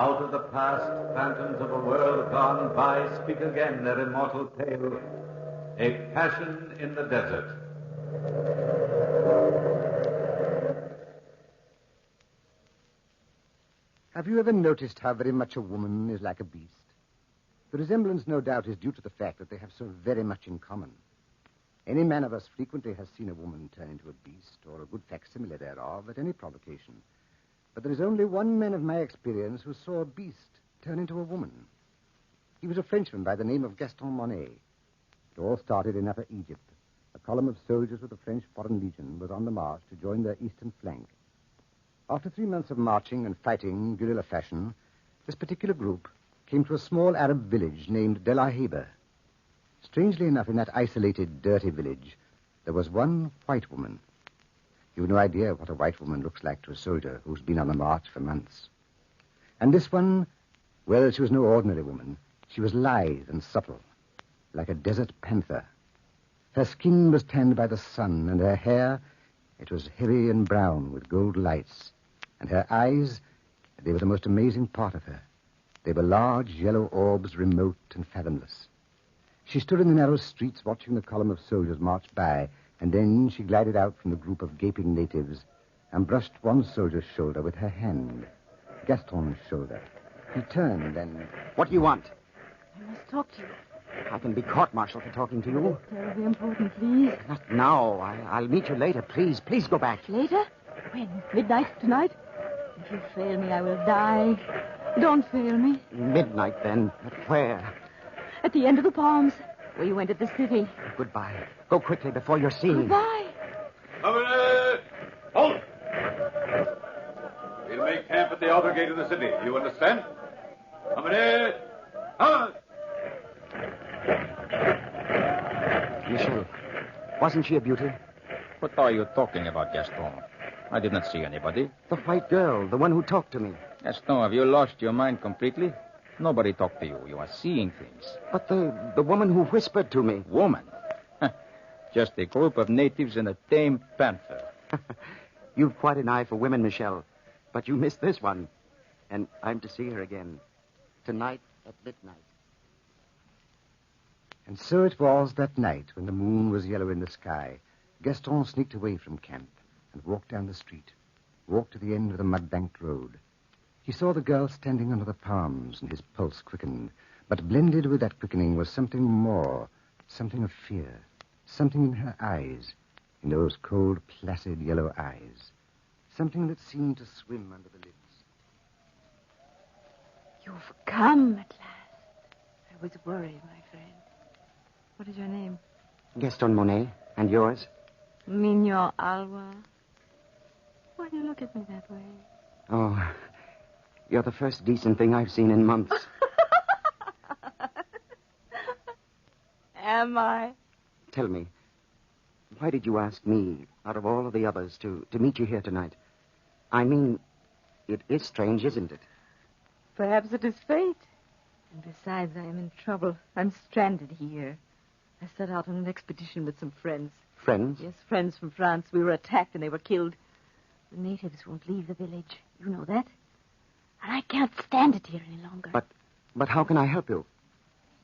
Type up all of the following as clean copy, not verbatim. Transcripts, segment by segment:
Out of the past, phantoms of a world gone by speak again their immortal tale. A passion in the desert. Have you ever noticed how very much a woman is like a beast? The resemblance, no doubt, is due to the fact that they have so very much in common. Any man of us frequently has seen a woman turn into a beast, or a good facsimile thereof, at any provocation. But there is only one man of my experience who saw a beast turn into a woman. He was a Frenchman by the name of Gaston Monet. It all started in Upper Egypt. A column of soldiers of the French Foreign Legion was on the march to join their eastern flank. After 3 months of marching and fighting guerrilla fashion, this particular group came to a small Arab village named De La Heba. Strangely enough, in that isolated, dirty village, there was one white woman. You've no idea what a white woman looks like to a soldier who's been on the march for months. And this one, well, she was no ordinary woman. She was lithe and supple, like a desert panther. Her skin was tanned by the sun, and her hair, it was heavy and brown with gold lights. And her eyes, they were the most amazing part of her. They were large yellow orbs, remote and fathomless. She stood in the narrow streets watching the column of soldiers march by, and then she glided out from the group of gaping natives and brushed one soldier's shoulder with her hand, Gaston's shoulder. He turned and... What do you want? I must talk to you. I can be court-martialed for talking to you. Terribly important, please. Not now. I'll meet you later. Please go back. Later? When? Midnight tonight? If you fail me, I will die. Don't fail me. Midnight, then. But where? At the end of the palms, where you entered the city. Goodbye. Go quickly before you're seen. Goodbye. Honoré! Halt! We'll make camp at the outer gate of the city. You understand? Honoré! Halt! Michel, wasn't she a beauty? What are you talking about, Gaston? I did not see anybody. The white girl, the one who talked to me. Gaston, have you lost your mind completely? Nobody talked to you. You are seeing things. But the woman who whispered to me. Woman? Just a group of natives and a tame panther. You've quite an eye for women, Michel. But you missed this one. And I'm to see her again. Tonight at midnight. And so it was that night when the moon was yellow in the sky. Gaston sneaked away from camp and walked down the street, walked to the end of the mud-banked road. He saw the girl standing under the palms, and his pulse quickened. But blended with that quickening was something more, something of fear, something in her eyes, in those cold, placid yellow eyes, something that seemed to swim under the lids. You've come at last. I was worried, my friend. What is your name? Gaston Monet. And yours? Mignon Alwa. Why do you look at me that way? Oh, you're the first decent thing I've seen in months. Am I? Tell me, why did you ask me, out of all of the others, to meet you here tonight? I mean, it is strange, isn't it? Perhaps it is fate. And besides, I am in trouble. I'm stranded here. I set out on an expedition with some friends. Friends? Yes, friends from France. We were attacked and they were killed. The natives won't leave the village. You know that. And I can't stand it here any longer. But how can I help you?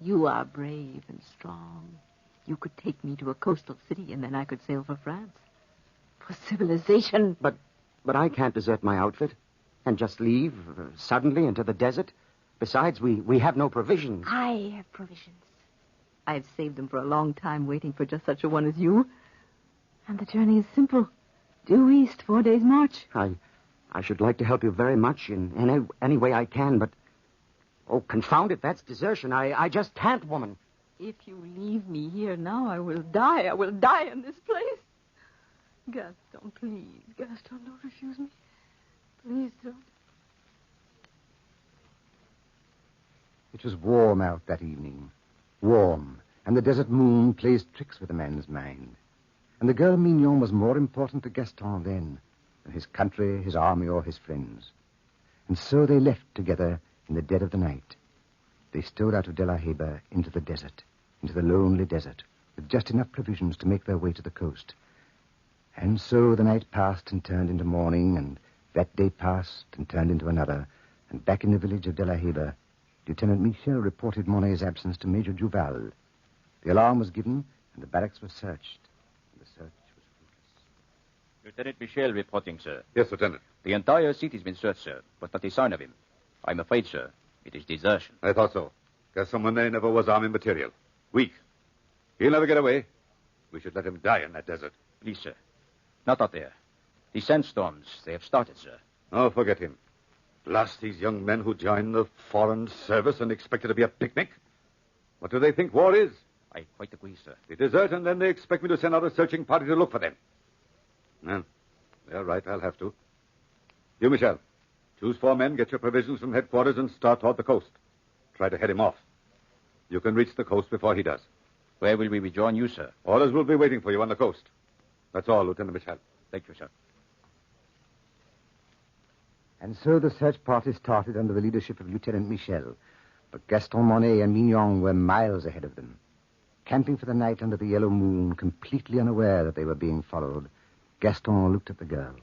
You are brave and strong. You could take me to a coastal city and then I could sail for France. For civilization. But I can't desert my outfit and just leave suddenly into the desert. Besides, we have no provisions. I have provisions. I've saved them for a long time, waiting for just such a one as you. And the journey is simple. Due east, 4 days' march. I should like to help you very much in any way I can, but... Oh, confound it, that's desertion. I just can't, woman. If you leave me here now, I will die. I will die in this place. Gaston, please. Gaston, don't refuse me. Please don't. It was warm out that evening. Warm. And the desert moon plays tricks with a man's mind. And the girl Mignon was more important to Gaston then than his country, his army, or his friends. And so they left together in the dead of the night. They stole out of De La Heba into the desert, into the lonely desert, with just enough provisions to make their way to the coast. And so the night passed and turned into morning, and that day passed and turned into another, And back in the village of De La Heba, Lieutenant Michel reported Monet's absence to Major Duval. The alarm was given, and the barracks were searched. And the search was fruitless. Lieutenant Michel reporting, sir. Yes, Lieutenant. The entire city's been searched, sir, but not a sign of him. I'm afraid, sir, it is desertion. I thought so. Gaston Monet never was army material. Weak. He'll never get away. We should let him die in that desert. Please, sir. Not out there. The sandstorms, they have started, sir. Oh, forget him. Blast these young men who join the foreign service and expect it to be a picnic. What do they think war is? I quite agree, sir. They desert, and then they expect me to send out a searching party to look for them. Well, they're right. I'll have to. You, Michel, choose 4 men, get your provisions from headquarters, and start toward the coast. Try to head him off. You can reach the coast before he does. Where will we rejoin you, sir? Orders will be waiting for you on the coast. That's all, Lieutenant Michel. Thank you, sir. And so the search party started under the leadership of Lieutenant Michel. But Gaston Monet and Mignon were miles ahead of them. Camping for the night under the yellow moon, completely unaware that they were being followed, Gaston looked at the girl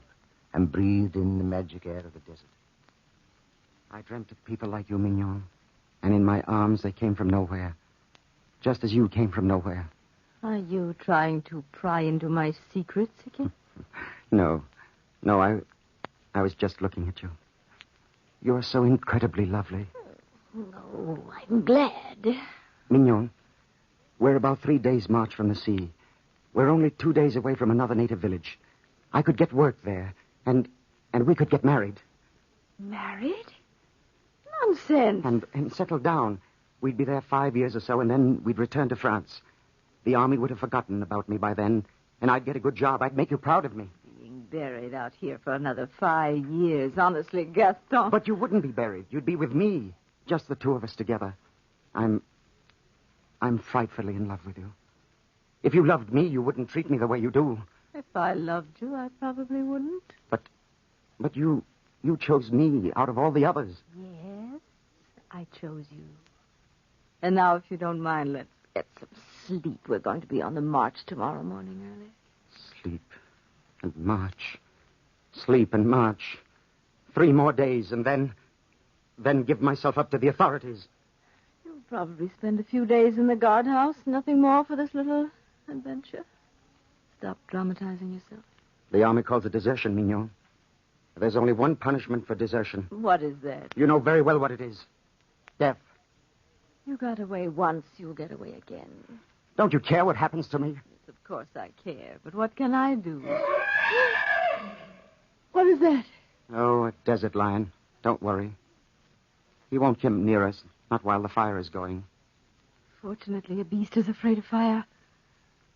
and breathed in the magic air of the desert. I dreamt of people like you, Mignon. And in my arms, they came from nowhere. Just as you came from nowhere. Are you trying to pry into my secrets again? No, I was just looking at you. You're so incredibly lovely. No, I'm glad. Mignon, we're about 3 days' march from the sea. We're only 2 days away from another native village. I could get work there, and we could get married. Married? Nonsense. And settle down. We'd be there 5 years or so, and then we'd return to France. The army would have forgotten about me by then, and I'd get a good job. I'd make you proud of me. Being buried out here for another 5 years. Honestly, Gaston. But you wouldn't be buried. You'd be with me. Just the 2 of us together. I'm frightfully in love with you. If you loved me, you wouldn't treat me the way you do. If I loved you, I probably wouldn't. But you chose me out of all the others. Yes, I chose you. And now, if you don't mind, let's get some sleep. We're going to be on the march tomorrow morning early. Sleep and march. Sleep and march. 3 more days, and then give myself up to the authorities. You'll probably spend a few days in the guardhouse. Nothing more for this little adventure. Stop dramatizing yourself. The army calls it desertion, Mignon. There's only one punishment for desertion. What is that? You know very well what it is. Death. You got away once, you'll get away again. Don't you care what happens to me? Yes, of course I care, but what can I do? What is that? Oh, a desert lion. Don't worry. He won't come near us, not while the fire is going. Fortunately, a beast is afraid of fire,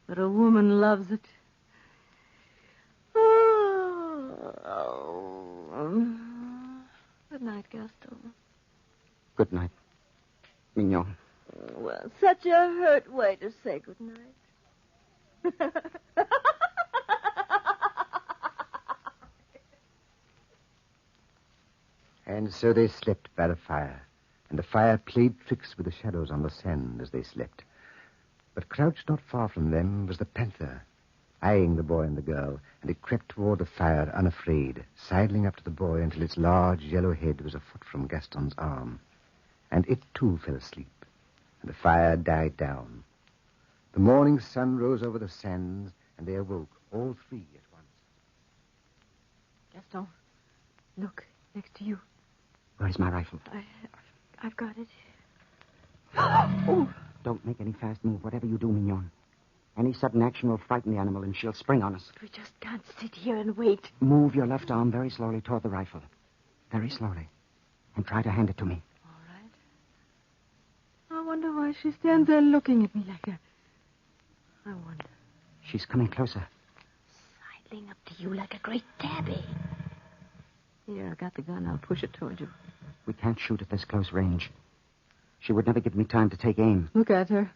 but a woman loves it. Good night, Gaston. Good night, Mignon. Well, such a hurt way to say good night. And so they slept by the fire, and the fire played tricks with the shadows on the sand as they slept. But crouched not far from them was the panther, eyeing the boy and the girl, and it crept toward the fire unafraid, sidling up to the boy until its large yellow head was a foot from Gaston's arm. And it, too, fell asleep, and the fire died down. The morning sun rose over the sands, and they awoke, all 3 at once. Gaston, look, next to you. Where's my rifle? I've got it. Oh! Don't make any fast move, whatever you do, Mignon. Any sudden action will frighten the animal, and she'll spring on us. We just can't sit here and wait. Move your left arm very slowly toward the rifle. Very slowly. And try to hand it to me. All right. I wonder why she stands there looking at me like that. I wonder. She's coming closer. Sidling up to you like a great tabby. Here, I got the gun. I'll push it toward you. We can't shoot at this close range. She would never give me time to take aim. Look at her.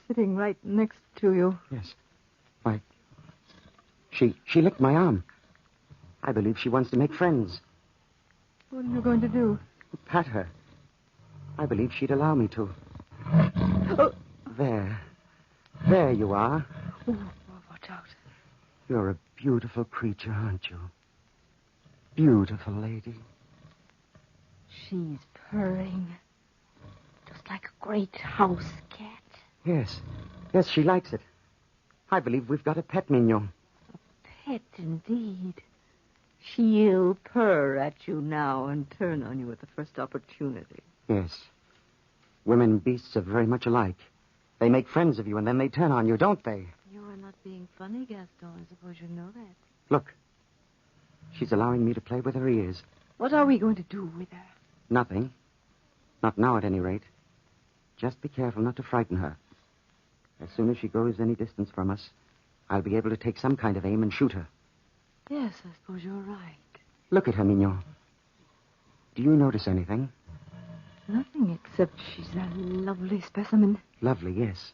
Sitting right next to you. Yes. Why, she licked my arm. I believe she wants to make friends. What are you going to do? Pat her. I believe she'd allow me to. Oh. There. There you are. Oh, watch out. You're a beautiful creature, aren't you? Beautiful lady. She's purring. Just like a great house cat. Yes. Yes, she likes it. I believe we've got a pet, Mignon. Pet, indeed. She'll purr at you now and turn on you at the first opportunity. Yes. Women and beasts are very much alike. They make friends of you, and then they turn on you, don't they? You are not being funny, Gaston. I suppose you know that. Look. She's allowing me to play with her ears. What are we going to do with her? Nothing. Not now, at any rate. Just be careful not to frighten her. As soon as she goes any distance from us, I'll be able to take some kind of aim and shoot her. Yes, I suppose you're right. Look at her, Mignon. Do you notice anything? Nothing except she's a lovely specimen. Lovely, yes.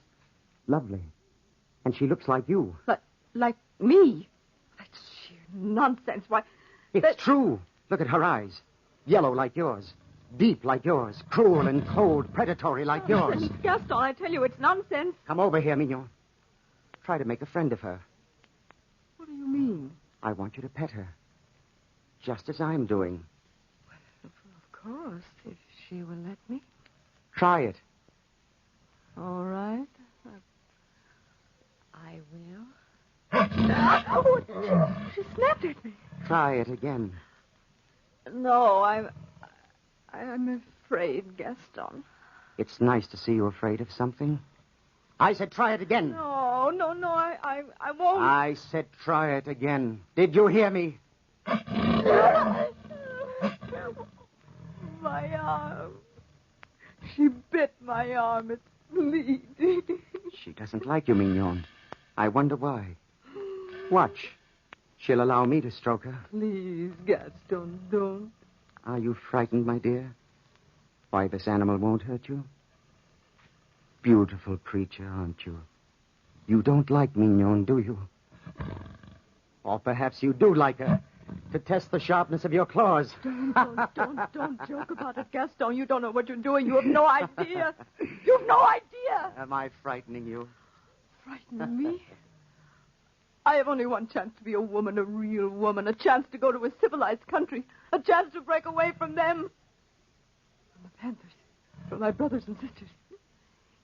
Lovely. And she looks like you. Like me? That's sheer nonsense. Why... It's true. Look at her eyes. Yellow like yours. Deep like yours. Cruel and cold, predatory like yours. Gaston, I tell you, it's nonsense. Come over here, Mignon. Try to make a friend of her. What do you mean? I want you to pet her. Just as I'm doing. Of course, if she will let me. Try it. All right. I will. Oh, she snapped at me. Try it again. No, I'm afraid, Gaston. It's nice to see you afraid of something. I said try it again. No, I won't. I said try it again. Did you hear me? My arm. She bit my arm. It's bleeding. She doesn't like you, Mignon. I wonder why. Watch. She'll allow me to stroke her. Please, Gaston, don't. Are you frightened, my dear? Why, this animal won't hurt you? Beautiful creature, aren't you? You don't like Mignon, do you? Or perhaps you do like her, to test the sharpness of your claws. Don't joke about it, Gaston. You don't know what you're doing. You have no idea. You've no idea. Am I frightening you? Frightening me? I have only one chance to be a woman, a real woman, a chance to go to a civilized country, a chance to break away from them. From the panthers, from my brothers and sisters.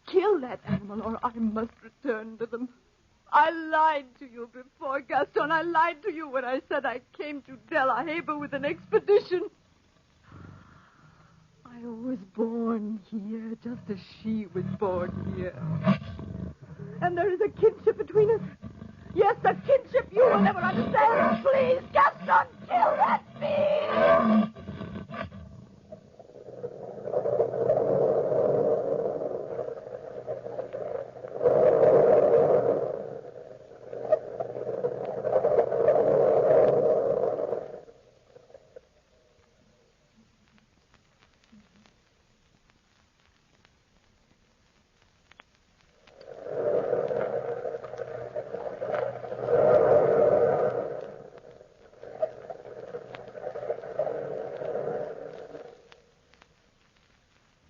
Kill that animal or I must return to them. I lied to you before, Gaston. I lied to you when I said I came to De La Haye with an expedition. I was born here just as she was born here. And there is a kinship between us. Yes, a kinship you will never understand. Please, Gaston, kill that beast!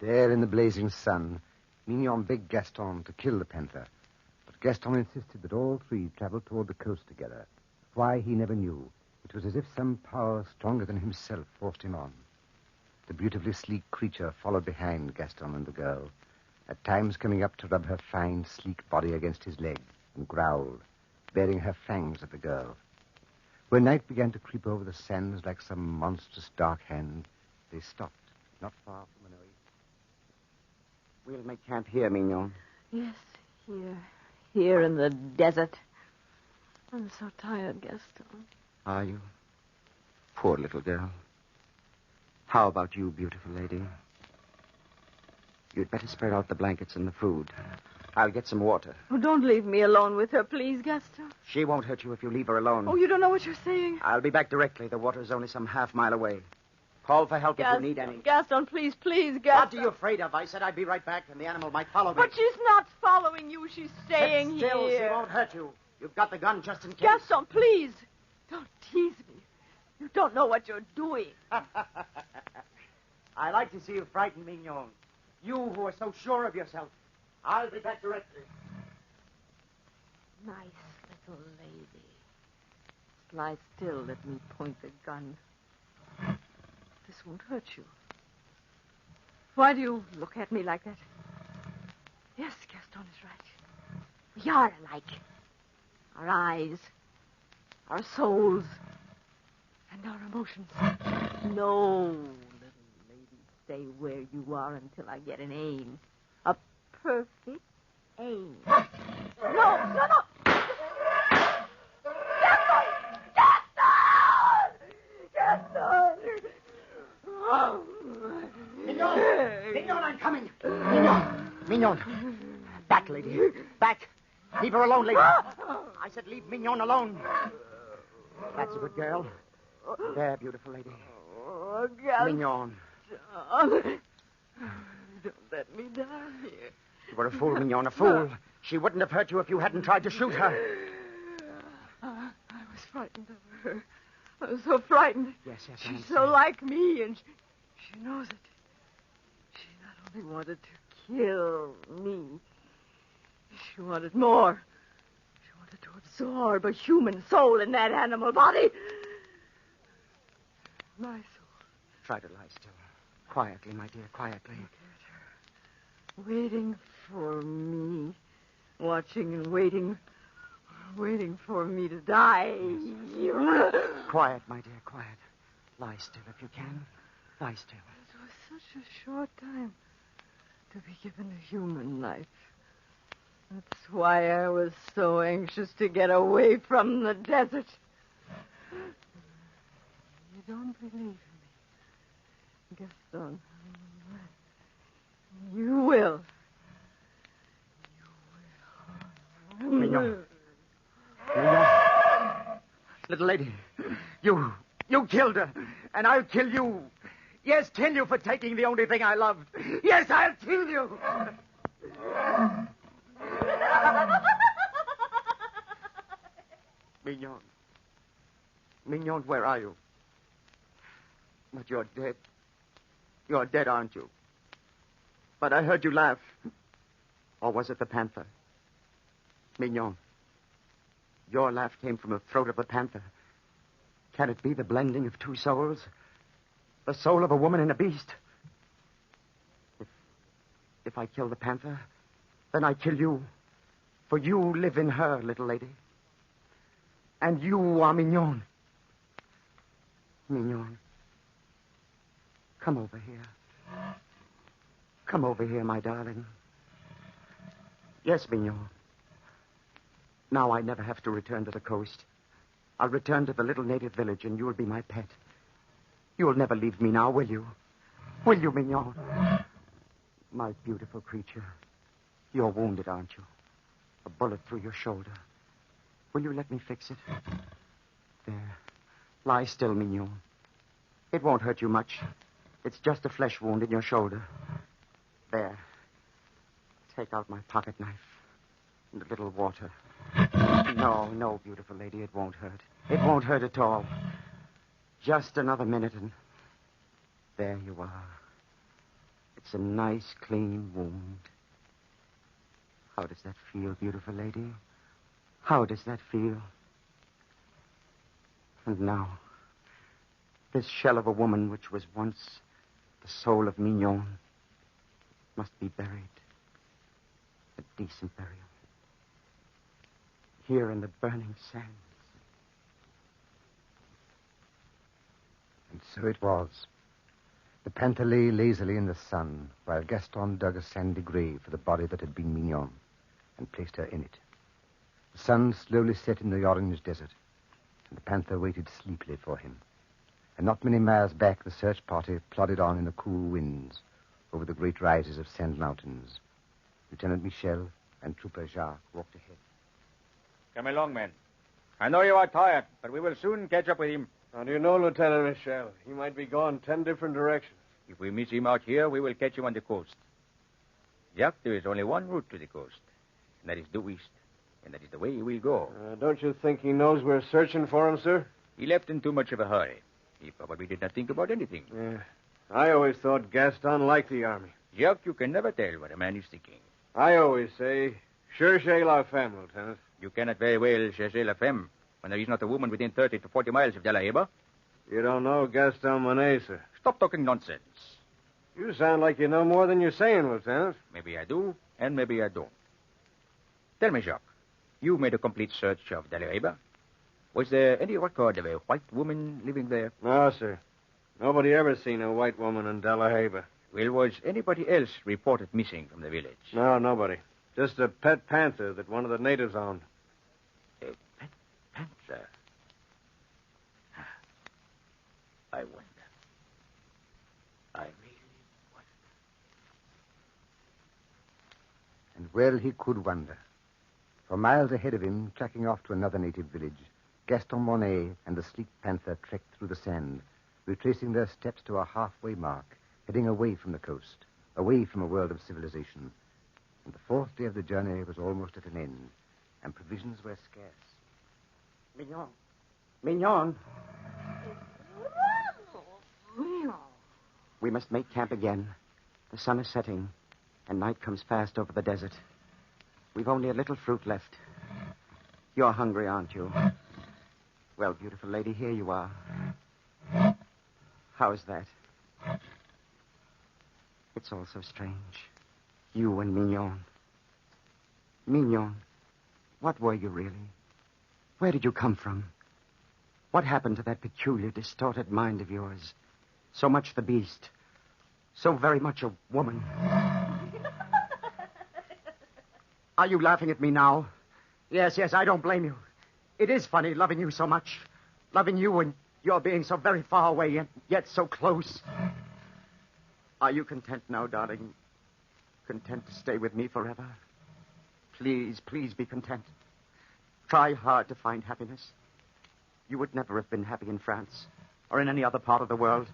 There in the blazing sun, Mignon begged Gaston to kill the panther. But Gaston insisted that all three travel toward the coast together. Why, he never knew. It was as if some power stronger than himself forced him on. The beautifully sleek creature followed behind Gaston and the girl, at times coming up to rub her fine, sleek body against his leg and growled, baring her fangs at the girl. When night began to creep over the sands like some monstrous dark hand, they stopped, not far from an oasis. We'll make camp here, Mignon. Yes, here in the desert. I'm so tired, Gaston. Are you? Poor little girl. How about you, beautiful lady? You'd better spread out the blankets and the food. I'll get some water. Oh, don't leave me alone with her, please, Gaston. She won't hurt you if you leave her alone. Oh, you don't know what you're saying. I'll be back directly. The water's only some half-mile away. Call for help if you need any. Gaston, please, Gaston. What are you afraid of? I said I'd be right back, and the animal might follow me. But she's not following you. She's staying Sit still. here. She won't hurt you. You've got the gun just in case. Gaston, please. Don't tease me. You don't know what you're doing. I like to see you frightened, Mignon. You who are so sure of yourself. I'll be back directly. Nice little lady. Lie still. Let me point the gun. This won't hurt you. Why do you look at me like that? Yes, Gaston is right. We are alike. Our eyes, our souls, and our emotions. No, little lady, stay where you are until I get an aim. A perfect aim. No! Gaston! Oh. Mignon, I'm coming. Mignon. Back, lady. Back. Leave her alone, lady. I said leave Mignon alone. That's a good girl. There, beautiful lady. Oh, Gaston. Mignon. Don't let me die here. You were a fool, Mignon, a fool. She wouldn't have hurt you if you hadn't tried to shoot her. I was frightened of her. I was so frightened. Yes, She's so like me, and she knows it. She not only wanted to kill me, she wanted more. She wanted to absorb a human soul in that animal body. My soul. Try to lie still. Quietly, my dear, quietly. Look at her. Waiting for me. Watching and waiting for me to die. Quiet, my dear, quiet. Lie still if you can. Lie still. It was such a short time to be given a human life. That's why I was so anxious to get away from the desert. You don't believe me, Gaston. You will. Mignon. Little lady, you killed her, and I'll kill you. Yes, kill you for taking the only thing I loved. Yes, I'll kill you. Mignon, where are you? But you're dead. You're dead, aren't you? But I heard you laugh. Or was it the panther? Mignon, your laugh came from the throat of the panther. Can it be the blending of two souls? The soul of a woman and a beast? If I kill the panther, then I kill you. For you live in her, little lady. And you are Mignon. Mignon, come over here. Come over here, my darling. Yes, Mignon. Now I never have to return to the coast. I'll return to the little native village, and you'll be my pet. You'll never leave me now, will you? Will you, Mignon? My beautiful creature. You're wounded, aren't you? A bullet through your shoulder. Will you let me fix it? There. Lie still, Mignon. It won't hurt you much. It's just a flesh wound in your shoulder. There. Take out my pocket knife and a little water. No, beautiful lady, it won't hurt. It won't hurt at all. Just another minute and there you are. It's a nice, clean wound. How does that feel, beautiful lady? How does that feel? And now, this shell of a woman which was once the soul of Mignon must be buried. A decent burial. Here in the burning sands. And so it was. The panther lay lazily in the sun, while Gaston dug a sandy grave for the body that had been Mignon, and placed her in it. The sun slowly set in the orange desert, and the panther waited sleepily for him. And not many miles back, the search party plodded on in the cool winds over the great rises of sand mountains. Lieutenant Michel and Trooper Jacques walked ahead. Come along, men. I know you are tired, but we will soon catch up with him. How do you know, Lieutenant Michel? He might be gone 10 different directions. If we miss him out here, we will catch him on the coast. Jacques, there is only one route to the coast, and that is due east. And that is the way he will go. Don't you think he knows we're searching for him, sir? He left in too much of a hurry. He probably did not think about anything. Yeah. I always thought Gaston liked the army. Jacques, you can never tell what a man is thinking. I always say, cherchez la femme, Lieutenant. You cannot very well chercher la femme when there is not a woman within 30 to 40 miles of De La Heba. You don't know Gaston Monet, sir. Stop talking nonsense. You sound like you know more than you're saying, Lieutenant. Maybe I do, and maybe I don't. Tell me, Jacques, you made a complete search of Delaware. Was there any record of a white woman living there? No, sir. Nobody ever seen a white woman in Delaware. Well, was anybody else reported missing from the village? No, nobody. Just a pet panther that one of the natives owned. A pet panther? I wonder. I really wonder. And well he could wonder. For miles ahead of him, tracking off to another native village, Gaston Monet and the sleek panther trekked through the sand, retracing their steps to a halfway mark, heading away from the coast, away from a world of civilization. And the fourth day of the journey was almost at an end, and provisions were scarce. Mignon. Mignon. We must make camp again. The sun is setting, and night comes fast over the desert. We've only a little fruit left. You're hungry, aren't you? Well, beautiful lady, here you are. How's that? It's all so strange. You and Mignon. Mignon, what were you really? Where did you come from? What happened to that peculiar, distorted mind of yours? So much the beast. So very much a woman. Are you laughing at me now? Yes, I don't blame you. It is funny loving you so much. Loving you and you're being so very far away and yet so close. Are you content now, darling? Content to stay with me forever? Please be content. Try hard to find happiness. You would never have been happy in France or in any other part of the world.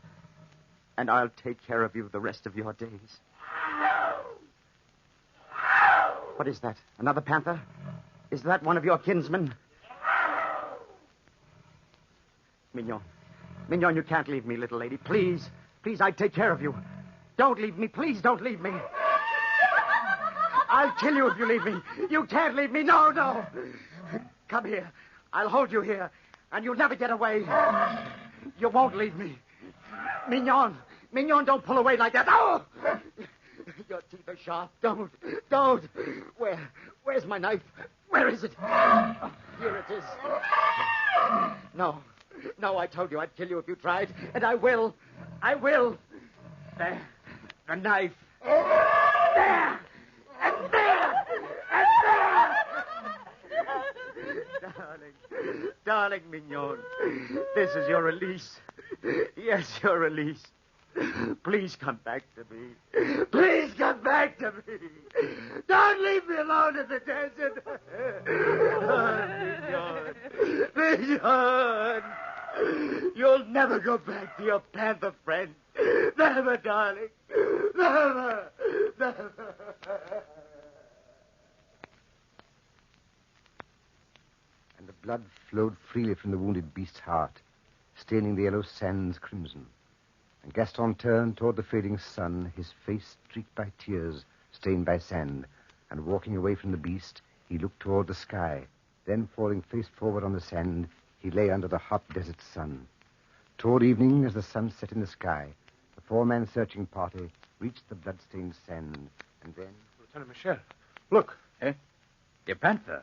And I'll take care of you the rest of your days. What is that? Another panther? Is that one of your kinsmen? Mignon, you can't leave me, little lady. Please, I'd take care of you. Don't leave me. Please don't leave me. I'll kill you if you leave me. You can't leave me. No. Come here. I'll hold you here, and you'll never get away. You won't leave me. Mignon, don't pull away like that. Oh! Your teeth are sharp. Don't. Where's my knife? Where is it? Oh, here it is. No, I told you I'd kill you if you tried, and I will. There, the knife. There, and there. Darling Mignon, this is your release. Yes, your release. Please come back to me. Please come back to me. Don't leave me alone in the desert. Mignon. You'll never go back to your panther friend. Never, darling. Never. And the blood flowed freely from the wounded beast's heart, staining the yellow sands crimson. And Gaston turned toward the fading sun, his face streaked by tears, stained by sand. And walking away from the beast, he looked toward the sky. Then, falling face forward on the sand, he lay under the hot desert sun. Toward evening, as the sun set in the sky, the four-man searching party reached the blood-stained sand. And then... Lieutenant Michel, look. Eh? The panther.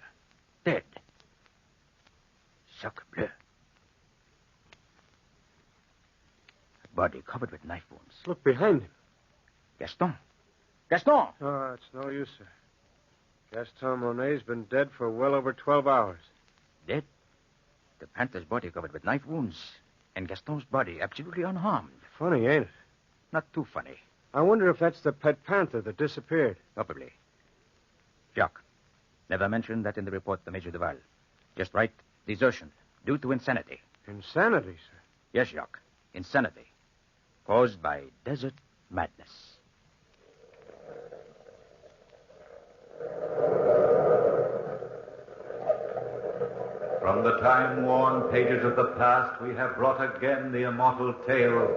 Dead. Sacre bleu. Body covered with knife wounds. Look behind him. Gaston! Oh, it's no use, sir. Gaston Monet's been dead for well over 12 hours. Dead? The panther's body covered with knife wounds, and Gaston's body absolutely unharmed. Funny, ain't it? Not too funny. I wonder if that's the pet panther that disappeared. Probably. Jacques, never mention that in the report to Major Duval. Just write desertion due to insanity. Insanity, sir? Yes, Jacques. Insanity. Caused by desert madness. From the time-worn pages of the past, we have brought again the immortal tale,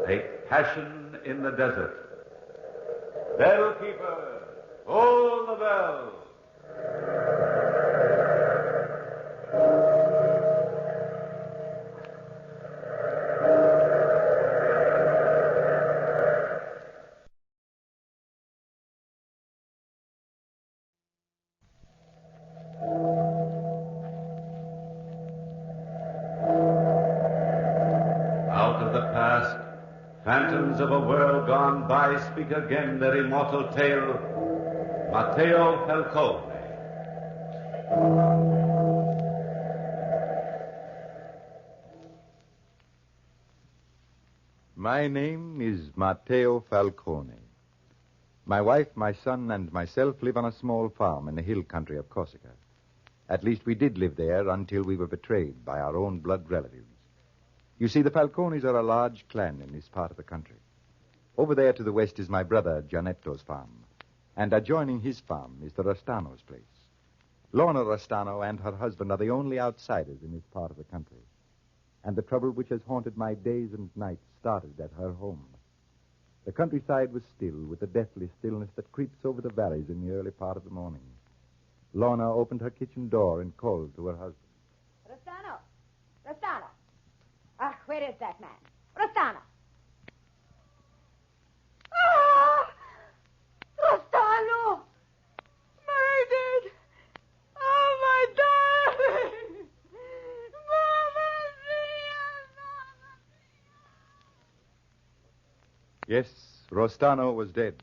A Passion in the Desert. Bellkeeper, hold the bell. past, phantoms of a world gone by speak again their immortal tale. Mateo Falcone. My name is Mateo Falcone. My wife, my son, and myself live on a small farm in the hill country of Corsica. At least we did live there until we were betrayed by our own blood relatives. You see, the Falcones are a large clan in this part of the country. Over there to the west is my brother Gianetto's farm, and adjoining his farm is the Rostano's place. Lorna Rostano and her husband are the only outsiders in this part of the country. And the trouble which has haunted my days and nights started at her home. The countryside was still with the deathly stillness that creeps over the valleys in the early part of the morning. Lorna opened her kitchen door and called to her husband. Rostano! Rostano! Ah, where is that man? Rostano! Ah! Rostano! Murdered! Oh, my darling! Mamma mia! Yes, Rostano was dead.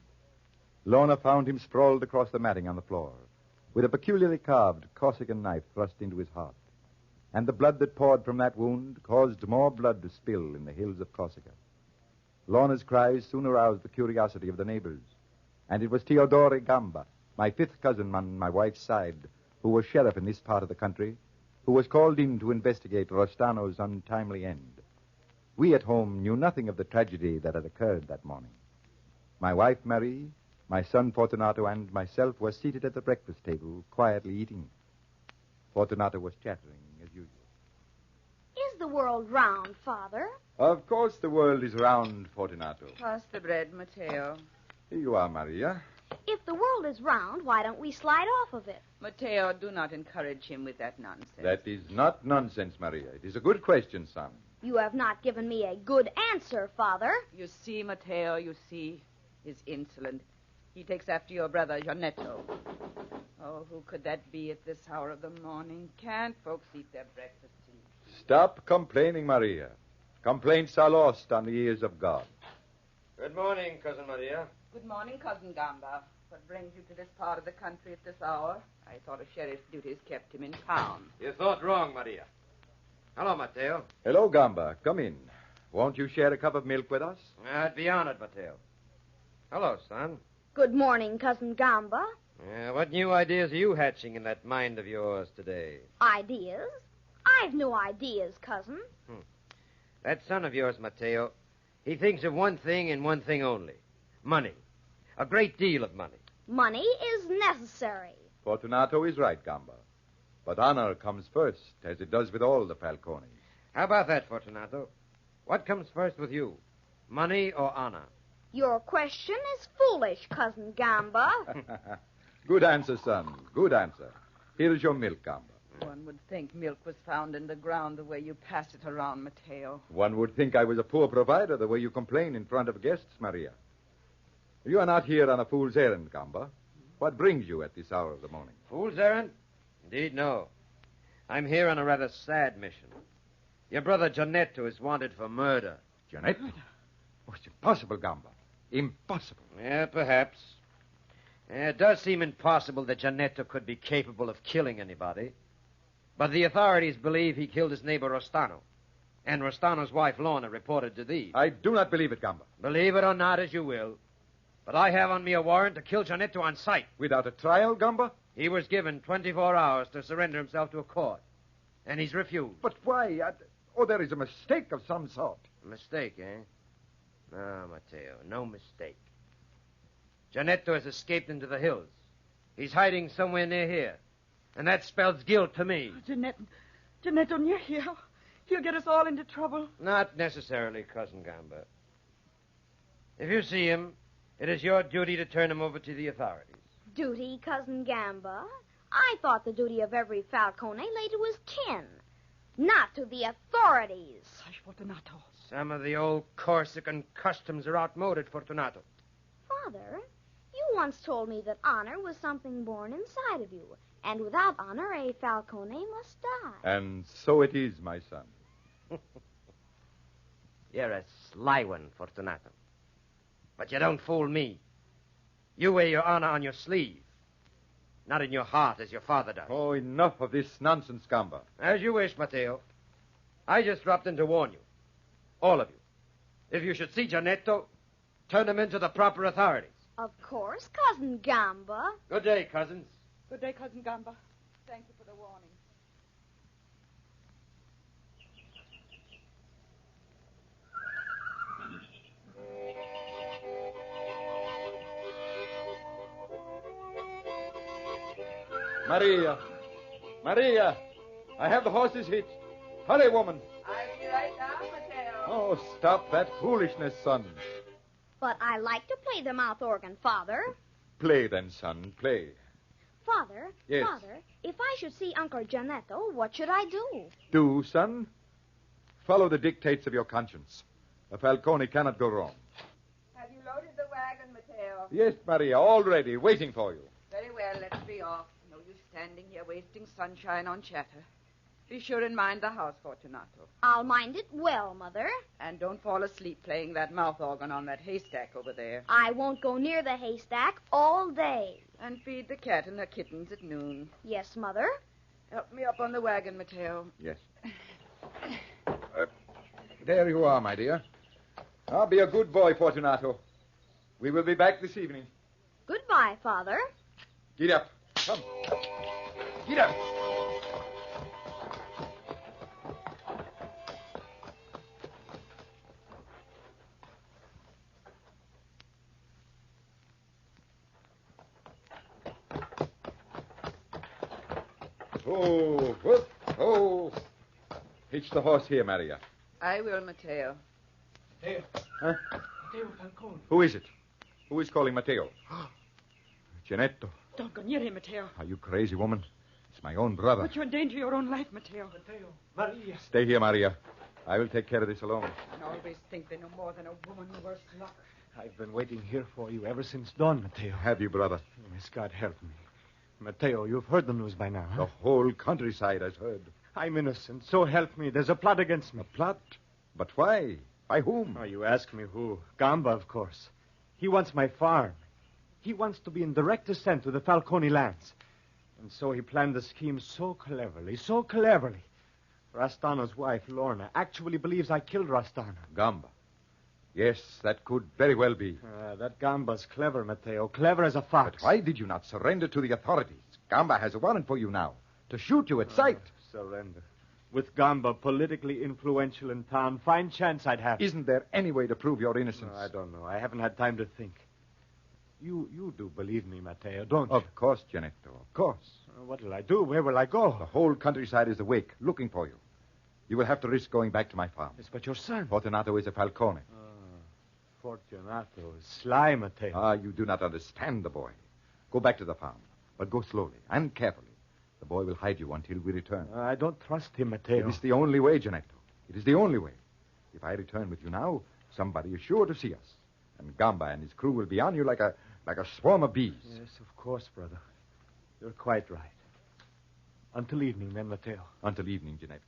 Lorna found him sprawled across the matting on the floor, with a peculiarly carved Corsican knife thrust into his heart. And the blood that poured from that wound caused more blood to spill in the hills of Corsica. Lorna's cries soon aroused the curiosity of the neighbors, and it was Teodore Gamba, my fifth cousin on my wife's side, who was sheriff in this part of the country, who was called in to investigate Rostano's untimely end. We at home knew nothing of the tragedy that had occurred that morning. My wife, Marie, my son, Fortunato, and myself were seated at the breakfast table, quietly eating. Fortunato was chattering, as usual. Is the world round, Father? Of course the world is round, Fortunato. Pass the bread, Mateo. Here you are, Maria. If the world is round, why don't we slide off of it? Mateo, do not encourage him with that nonsense. That is not nonsense, Maria. It is a good question, son. You have not given me a good answer, Father. You see, Mateo, you see. He's insolent. He takes after your brother, Gianetto. Oh, who could that be at this hour of the morning? Can't folks eat their breakfast tea? Stop complaining, Maria. Complaints are lost on the ears of God. Good morning, Cousin Maria. Good morning, Cousin Gamba. What brings you to this part of the country at this hour? I thought a sheriff's duties kept him in town. You thought wrong, Maria. Hello, Mateo. Hello, Gamba. Come in. Won't you share a cup of milk with us? I'd be honored, Mateo. Hello, son. Good morning, Cousin Gamba. What new ideas are you hatching in that mind of yours today? Ideas? I've no ideas, Cousin. That son of yours, Mateo, he thinks of one thing and one thing only. Money. A great deal of money. Money is necessary. Fortunato is right, Gamba. But honor comes first, as it does with all the Falcones. How about that, Fortunato? What comes first with you? Money or honor? Your question is foolish, Cousin Gamba. Good answer, son. Good answer. Here is your milk, Gamba. One would think milk was found in the ground the way you pass it around, Mateo. One would think I was a poor provider the way you complain in front of guests, Maria. You are not here on a fool's errand, Gamba. What brings you at this hour of the morning? Fool's errand? Indeed, no. I'm here on a rather sad mission. Your brother Gianetto is wanted for murder. Gianetto? Oh, it's impossible, Gamba. Impossible. Yeah, perhaps. It does seem impossible that Gianetto could be capable of killing anybody. But the authorities believe he killed his neighbor Rostano. And Rostano's wife, Lorna, reported to thee. I do not believe it, Gamba. Believe it or not as you will. But I have on me a warrant to kill Gianetto on sight. Without a trial, Gamba? He was given 24 hours to surrender himself to a court. And he's refused. But why? There is a mistake of some sort. A mistake, eh? No, Mateo, no mistake. Gianetto has escaped into the hills. He's hiding somewhere near here. And that spells guilt to me. Gianetto near here. He'll get us all into trouble. Not necessarily, Cousin Gamba. If you see him, it is your duty to turn him over to the authorities. Duty, Cousin Gamba? I thought the duty of every Falcone lay to his kin, not to the authorities. Hush, Fortunato. Some of the old Corsican customs are outmoded, Fortunato. Father, you once told me that honor was something born inside of you, and without honor, a Falcone must die. And so it is, my son. You're a sly one, Fortunato. But you don't fool me. You wear your honor on your sleeve, not in your heart as your father does. Oh, enough of this nonsense, Gamba. As you wish, Mateo. I just dropped in to warn you. All of you. If you should see Giannetto, turn him into the proper authorities. Of course, Cousin Gamba. Good day, cousins. Good day, Cousin Gamba. Thank you for the warning. Maria! Maria! I have the horses hitched. Hurry, woman. I'll be right down, Mateo. Oh, stop that foolishness, son. But I like to play the mouth organ, Father. Play then, son, play. Father, Yes. Father, if I should see Uncle Giannetto, what should I do? Do, son. Follow the dictates of your conscience. A Falcone cannot go wrong. Have you loaded the wagon, Mateo? Yes, Maria, all ready, waiting for you. Very well, let's be off. No use standing here wasting sunshine on chatter. Be sure and mind the house, Fortunato. I'll mind it well, Mother. And don't fall asleep playing that mouth organ on that haystack over there. I won't go near the haystack all day. And feed the cat and her kittens at noon. Yes, Mother. Help me up on the wagon, Mateo. Yes. There you are, my dear. Now be a good boy, Fortunato. We will be back this evening. Goodbye, Father. Get up. Come. Get up. Oh, whoop, oh. Hitch the horse here, Maria. I will, Mateo. Mateo. Huh? Mateo Falcone. Who is it? Who is calling Mateo? Giannetto. Don't go near him, Mateo. Are you crazy, woman? It's my own brother. But you endanger your own life, Mateo. Mateo. Maria. Stay here, Maria. I will take care of this alone. And always think they know more than a woman, worse luck. I've been waiting here for you ever since dawn, Mateo. Have you, brother? Yes, God help me. Mateo, you've heard the news by now, huh? The whole countryside has heard. I'm innocent. So help me. There's a plot against me. A plot? But why? By whom? Oh, you ask me who. Gamba, of course. He wants my farm. He wants to be in direct descent to the Falcone lands. And so he planned the scheme so cleverly. Rastano's wife, Lorna, actually believes I killed Rastano. Gamba. Yes, that could very well be. That Gamba's clever, Mateo. Clever as a fox. But why did you not surrender to the authorities? Gamba has a warrant for you now. To shoot you at sight. Surrender. With Gamba politically influential in town, fine chance I'd have. Isn't there any way to prove your innocence? I don't know. I haven't had time to think. You do believe me, Mateo, don't you? Of course, Giannetto, of course. What will I do? Where will I go? The whole countryside is awake, looking for you. You will have to risk going back to my farm. Yes, but your son. Fortunato is a Falcone. Fortunato is sly, Mateo. Ah, you do not understand the boy. Go back to the farm, but go slowly and carefully. The boy will hide you until we return. I don't trust him, Mateo. It is the only way, Giannetto. It is the only way. If I return with you now, somebody is sure to see us. And Gamba and his crew will be on you like a swarm of bees. Yes, of course, brother. You're quite right. Until evening, then, Mateo. Until evening, Giannetto.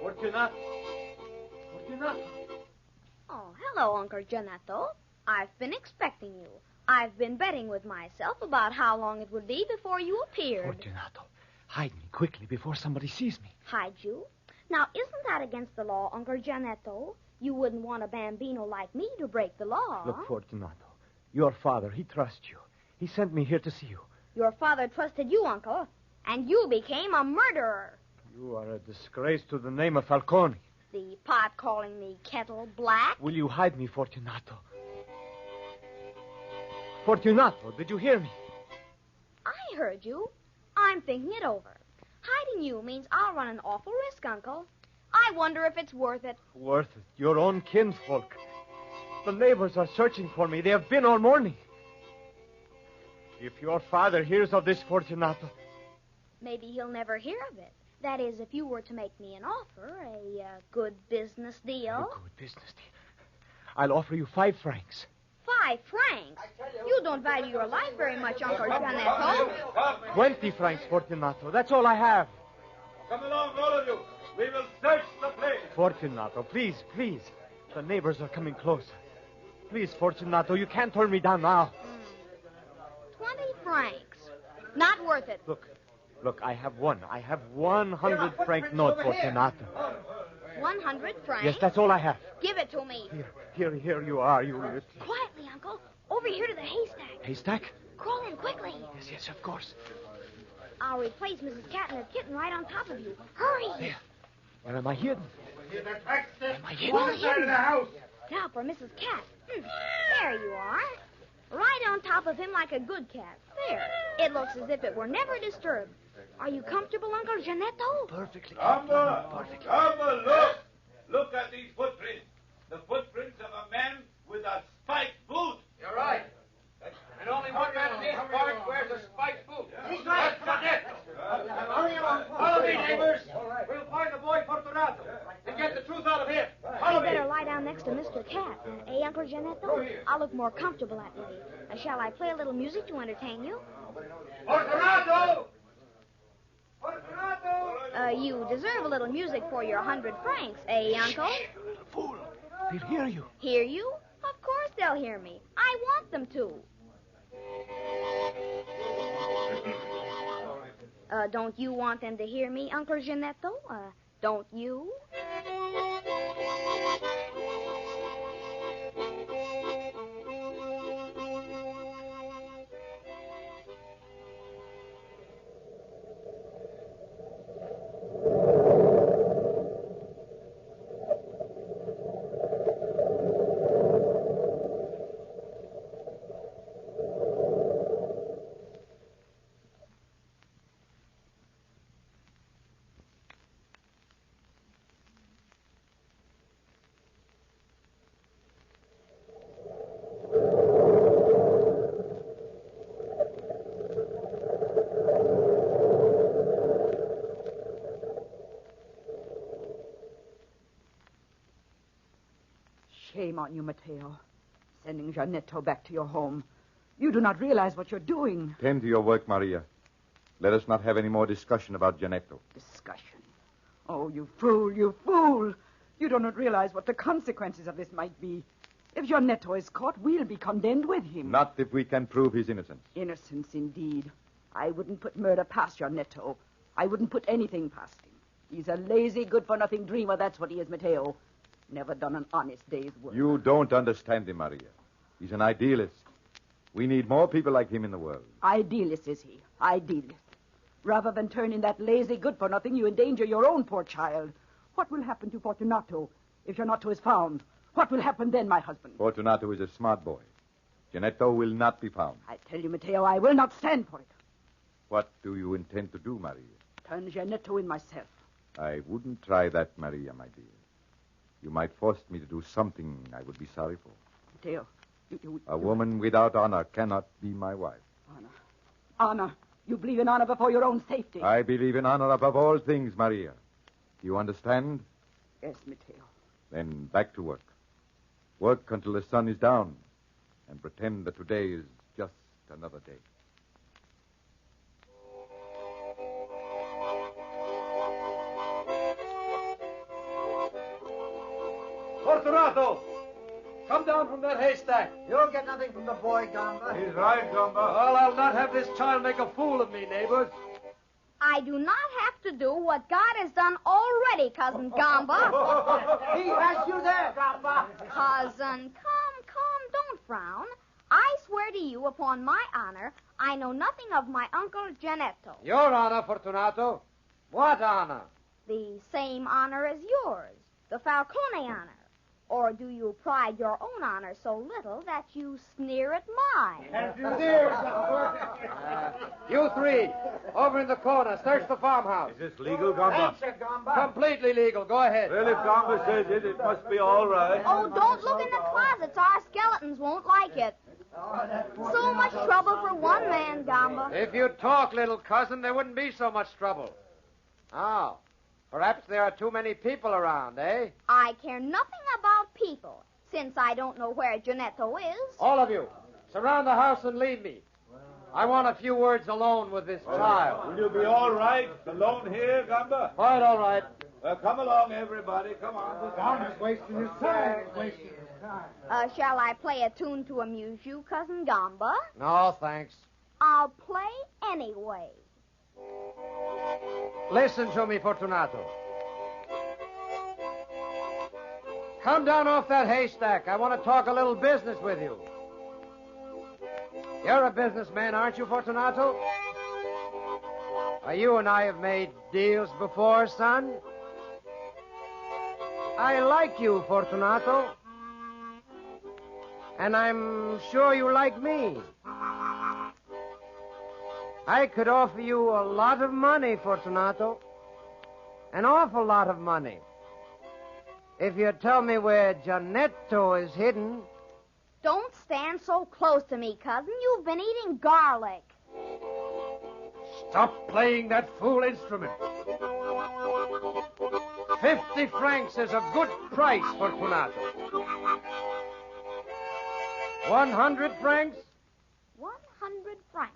Fortunato. Oh, hello, Uncle Giannetto. I've been expecting you. I've been betting with myself about how long it would be before you appeared. Fortunato, hide me quickly before somebody sees me. Hide you? Now, isn't that against the law, Uncle Giannetto? You wouldn't want a bambino like me to break the law. Look, Fortunato, your father, he trusts you. He sent me here to see you. Your father trusted you, Uncle, and you became a murderer. You are a disgrace to the name of Falcone. The pot calling me kettle black. Will you hide me, Fortunato? Fortunato, did you hear me? I heard you. I'm thinking it over. Hiding you means I'll run an awful risk, Uncle. I wonder if it's worth it. Worth it? Your own kinsfolk. The neighbors are searching for me. They have been all morning. If your father hears of this, Fortunato... Maybe he'll never hear of it. That is, if you were to make me an offer, a good business deal. A good business deal. I'll offer you 5 francs. 25 francs? You don't value your life very much, Uncle Gianetto. 20 francs, Fortunato. That's all I have. Come along, all of you. We will search the place. Fortunato, please. The neighbors are coming closer. Please, Fortunato, you can't turn me down now. 20 francs. Not worth it. Look, I have 100 franc note, Fortunato. 100 francs? Yes, that's all I have. Give it to me. Here you are. Quietly, Uncle. Over here to the haystack. Haystack? Crawl in quickly. Yes, of course. I'll replace Mrs. Cat and her kitten right on top of you. Hurry. There. Where am I hidden? Am I hidden? Well, inside of the house. Now for Mrs. Cat. There you are. Right on top of him like a good cat. There. It looks as if it were never disturbed. Are you comfortable, Uncle Gianetto? Perfectly. Gamba, look. Look at these footprints. The footprints of a man with a spiked boot. You're right. And only one man in these parts wears a spiked boot. He's right. That's Gianetto. Follow me, neighbors. We'll find the boy Fortunato and get the truth out of him. You better lie down next to Mr. Cat. Uncle Gianetto? I'll look more comfortable that way. Shall I play a little music to entertain you? Fortunato! You deserve a little music for your 100 francs, Uncle? Little fool. They'll hear you. Hear you? Of course they'll hear me. I want them to. Don't you want them to hear me, Uncle Gianetto? Don't you? Shame on you, Mateo. Sending Gianetto back to your home. You do not realize what you're doing. Tend to your work, Maria. Let us not have any more discussion about Gianetto. Discussion? Oh, you fool, you fool. You do not realize what the consequences of this might be. If Gianetto is caught, we'll be condemned with him. Not if we can prove his innocence. Innocence, indeed. I wouldn't put murder past Gianetto. I wouldn't put anything past him. He's a lazy, good-for-nothing dreamer, that's what he is, Mateo. Never done an honest day's work. You don't understand him, Maria. He's an idealist. We need more people like him in the world. Idealist, is he? Idealist. Rather than turn in that lazy good-for-nothing, you endanger your own poor child. What will happen to Fortunato if Gianetto is found? What will happen then, my husband? Fortunato is a smart boy. Gianetto will not be found. I tell you, Mateo, I will not stand for it. What do you intend to do, Maria? Turn Gianetto in myself. I wouldn't try that, Maria, my dear. You might force me to do something I would be sorry for. Mateo, A woman without honor cannot be my wife. Honor. Honor. You believe in honor before your own safety. I believe in honor above all things, Maria. Do you understand? Yes, Mateo. Then back to work. Work until the sun is down, and pretend that today is just another day. Fortunato! Come down from that haystack. You'll get nothing from the boy, Gamba. He's right, Gamba. Well, I'll not have this child make a fool of me, neighbors. I do not have to do what God has done already, Cousin Gamba. He has you there, Gamba. Cousin, come, don't frown. I swear to you upon my honor, I know nothing of my Uncle Gianetto. Your honor, Fortunato. What honor? The same honor as yours, the Falcone honor. Or do you pride your own honor so little that you sneer at mine? You three, over in the corner, search the farmhouse. Is this legal, Gamba? Completely legal. Go ahead. Well, if Gamba says it, it must be all right. Oh, don't look in the closets. Our skeletons won't like it. So much trouble for one man, Gamba. If you'd talk, little cousin, there wouldn't be so much trouble. Now, perhaps there are too many people around, eh? I care nothing about people. since I don't know where Gianetto is. All of you, surround the house and leave me. I want a few words alone with this child. Will you be all right alone here, Gamba? Quite all right. Come along, everybody. Come on. Gamba's wasting his time. Shall I play a tune to amuse you, Cousin Gamba? No, thanks. I'll play anyway. Listen to me, Fortunato. Come down off that haystack. I want to talk a little business with you. You're a businessman, aren't you, Fortunato? You and I have made deals before, son. I like you, Fortunato. And I'm sure you like me. I could offer you a lot of money, Fortunato. An awful lot of money. If you tell me where Gianetto is hidden. Don't stand so close to me, cousin. You've been eating garlic. Stop playing that fool instrument. 50 francs is a good price, Fortunato. 100 francs? 100 francs.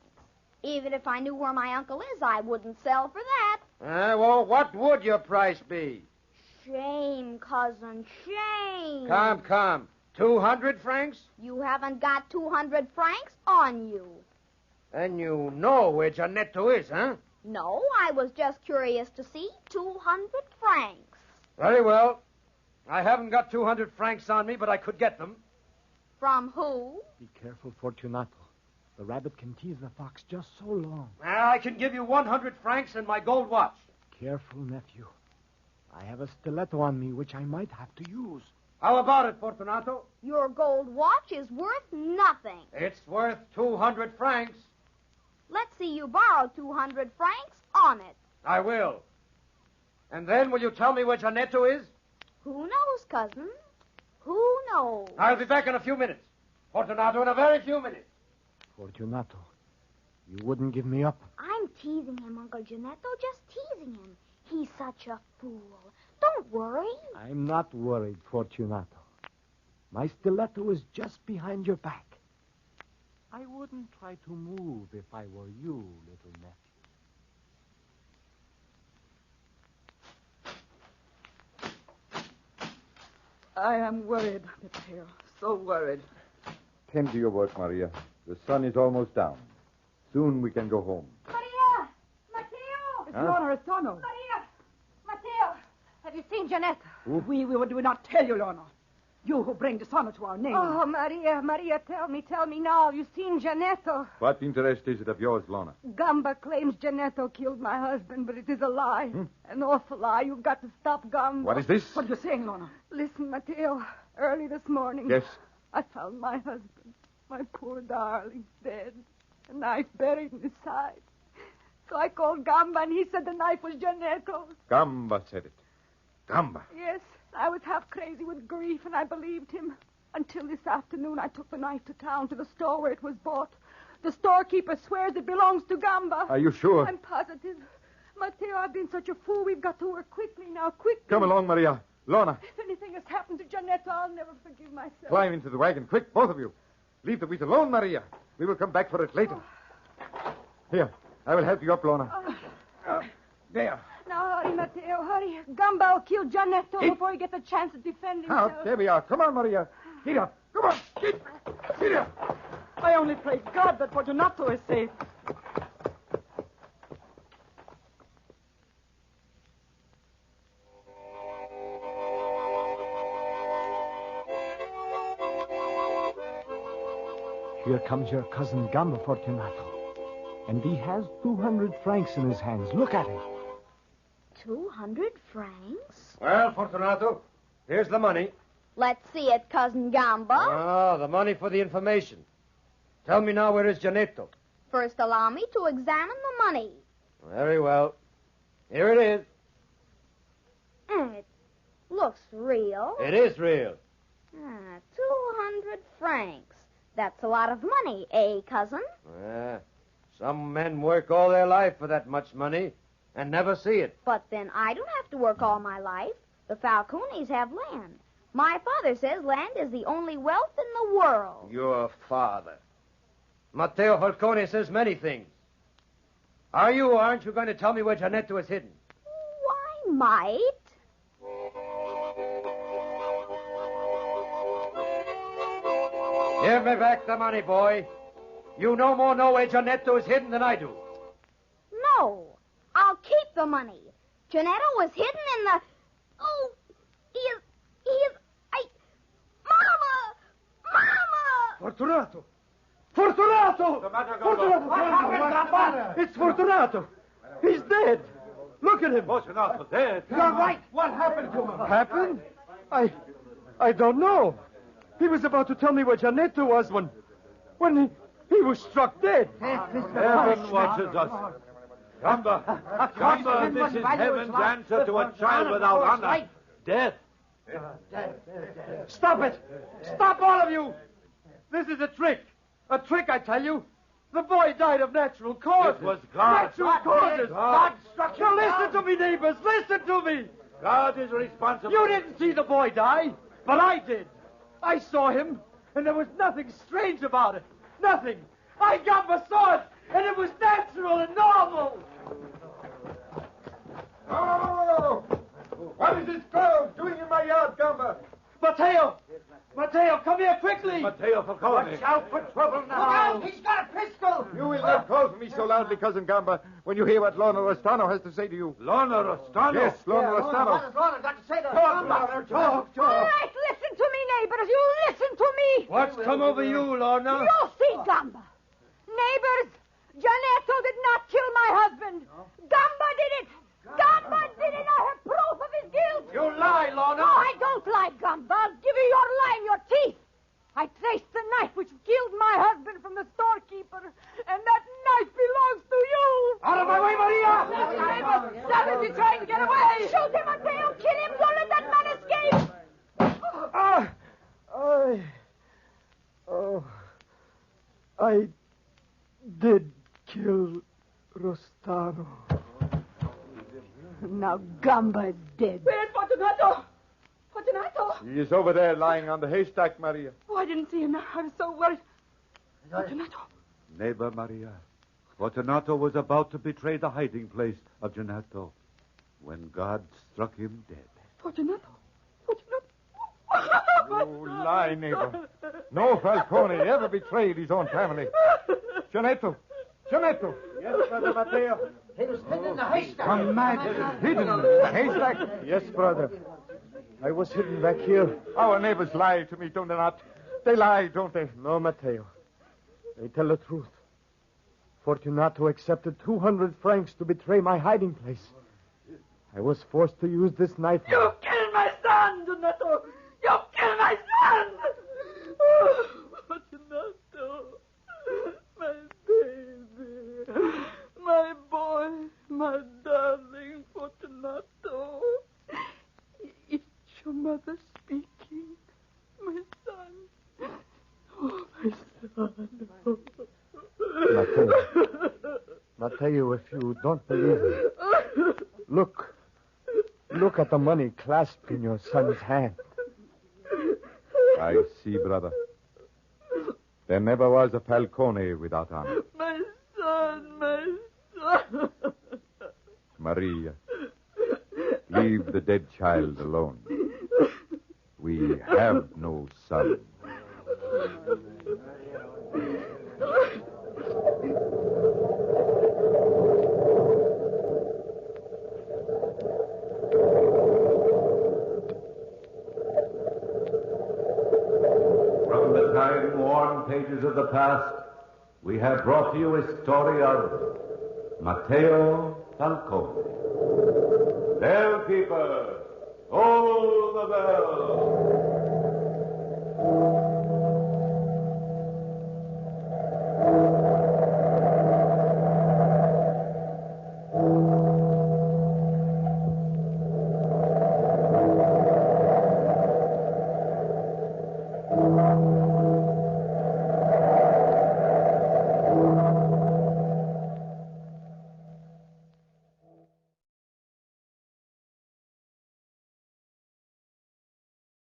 Even if I knew where my uncle is, I wouldn't sell for that. Well, what would your price be? Shame, cousin, shame. Come. 200 francs? You haven't got 200 francs on you. And you know where Gianetto is, huh? No, I was just curious to see 200 francs. Very well. I haven't got 200 francs on me, but I could get them. From who? Be careful, Fortunato. The rabbit can tease the fox just so long. I can give you 100 francs and my gold watch. Careful, nephew. I have a stiletto on me which I might have to use. How about it, Fortunato? Your gold watch is worth nothing. It's worth 200 francs. Let's see you borrow 200 francs on it. I will. And then will you tell me where Gianetto is? Who knows, cousin? Who knows? I'll be back in a few minutes. Fortunato, in a very few minutes. Fortunato, you wouldn't give me up? I'm teasing him, Uncle Gianetto, just teasing him. He's such a fool. Don't worry. I'm not worried, Fortunato. My stiletto is just behind your back. I wouldn't try to move if I were you, little nephew. I am worried, Mateo. So worried. Tend to your work, Maria. The sun is almost down. Soon we can go home. Maria! Mateo! It's Lorna Restano. Maria! Mateo! Have you seen Gianetto? Who? We do not tell you, Lorna. You who bring dishonor to our name. Oh, Maria, tell me now. You've seen Gianetto. What interest is it of yours, Lorna? Gamba claims Gianetto killed my husband, but it is a lie. An awful lie. You've got to stop Gamba. What is this? What are you saying, Lorna? Listen, Mateo. Early this morning. Yes? I found my husband, my poor darling, dead. A knife buried in his side. So I called Gamba, and he said the knife was Gianetto's. Gamba said it. Gamba. Yes, I was half crazy with grief, and I believed him. Until this afternoon, I took the knife to town, to the store where it was bought. The storekeeper swears it belongs to Gamba. Are you sure? I'm positive. Mateo, I've been such a fool. We've got to work quickly now, quickly. Come along, Maria. Lorna, If anything has happened to Gianetto, I'll never forgive myself. climb into the wagon. Quick, both of you. Leave the wheat alone, Maria. We will come back for it later. Here, I will help you up, Lorna. There. Now, hurry, Mateo, hurry. Gamba will kill Gianetto before he gets a chance to defend himself. Out. There we are. Come on, Maria. Get up. Come on. Get up. I only pray God that Fortunato is safe. Here comes your cousin Gamba, Fortunato. And he has 200 francs in his hands. Look at it. 200 francs? Well, Fortunato, here's the money. Let's see it, Cousin Gamba. Ah, the money for the information. Tell me now, where is Gianetto? First, allow me to examine the money. Very well. Here it is. It looks real. It is real. 200 francs. That's a lot of money, eh, cousin? Some men work all their life for that much money and never see it. But then I don't have to work all my life. The Falcones have land. My father says land is the only wealth in the world. Your father. Mateo Falcone says many things. Are you or aren't you going to tell me where Giannetto is hidden? Why, might. Give me back the money, boy. You no more know where Giannetto is hidden than I do. No, I'll keep the money. Giannetto was hidden in the... Oh, he is... Mama! Fortunato! Fortunato! What happened, Grandpa? It's Fortunato! He's dead! Look at him! Fortunato dead. You're right. What happened to him? Happened? I don't know. He was about to tell me where Giannetto was when he was struck dead. Heaven watches us. Gamba, this is heaven's answer to a child without honor. Death. Stop it! Stop, all of you! This is a trick. A trick, I tell you. The boy died of natural causes. It was God. Natural causes. God struck him Now down. listen to me, neighbors. Listen to me. God is responsible. You didn't see the boy die, but I did. I saw him, and there was nothing strange about it. Nothing. I got my sword, and it was natural and normal. Oh! What is this girl doing in my yard, Gamba? Mateo! Mateo, come here quickly! Mateo Falcone. Watch out for trouble now. Look out! He's got a pistol! You will not call for me so loudly, Cousin Gamba, when you hear what Lorna Rostano has to say to you. Lorna Rostano? Yes, Lorna Rostano. What has Lorna got to say to us? All right, listen to me, neighbors. You listen to me. What's come over you, Lorna? You see, Gamba. Neighbors, Giannetto did not kill my husband. Gamba did it. Gamba did it. I have proof of his guilt. You lie, Lorna. No, I don't lie, Gamba. I'll give you your lie and your teeth. I traced the knife which killed my husband from the storekeeper, and that knife belongs to you. Out of my way, Maria! Stop it, he's trying to get away. Shoot him, Mateo. Kill him. Don't let that man escape. I did kill Rostano. Now Gamba is dead. Where's Fortunato? Fortunato? He is over there lying on the haystack, Maria. Oh, I didn't see him. I was so worried. Fortunato. Neighbor Maria, Fortunato was about to betray the hiding place of Giannetto when God struck him dead. Fortunato. You lie, neighbor. No Falcone ever betrayed his own family. Giannetto! Giannetto! Yes, Brother Mateo. He was hidden in the haystack. Come mad. Hidden in the haystack? Yes, brother. I was hidden back here. Our neighbors lie to me, do they not? They lie, don't they? No, Mateo. They tell the truth. Fortunato accepted 200 francs to betray my hiding place. I was forced to use this knife. You killed my son, Donato. You killed my son. Oh, Fortunato. My baby. My boy. My darling Fortunato. It's your mother speaking. My son. Oh, my son. Mateo, if you don't believe me, look at the money clasped in your son's hand. I see, brother. There never was a Falcone without honor. My son, my son. Maria, leave the dead child alone. We have no son. From the time-worn pages of the past, we have brought to you a story of Mateo Falcone. Bellkeeper, toll the bell.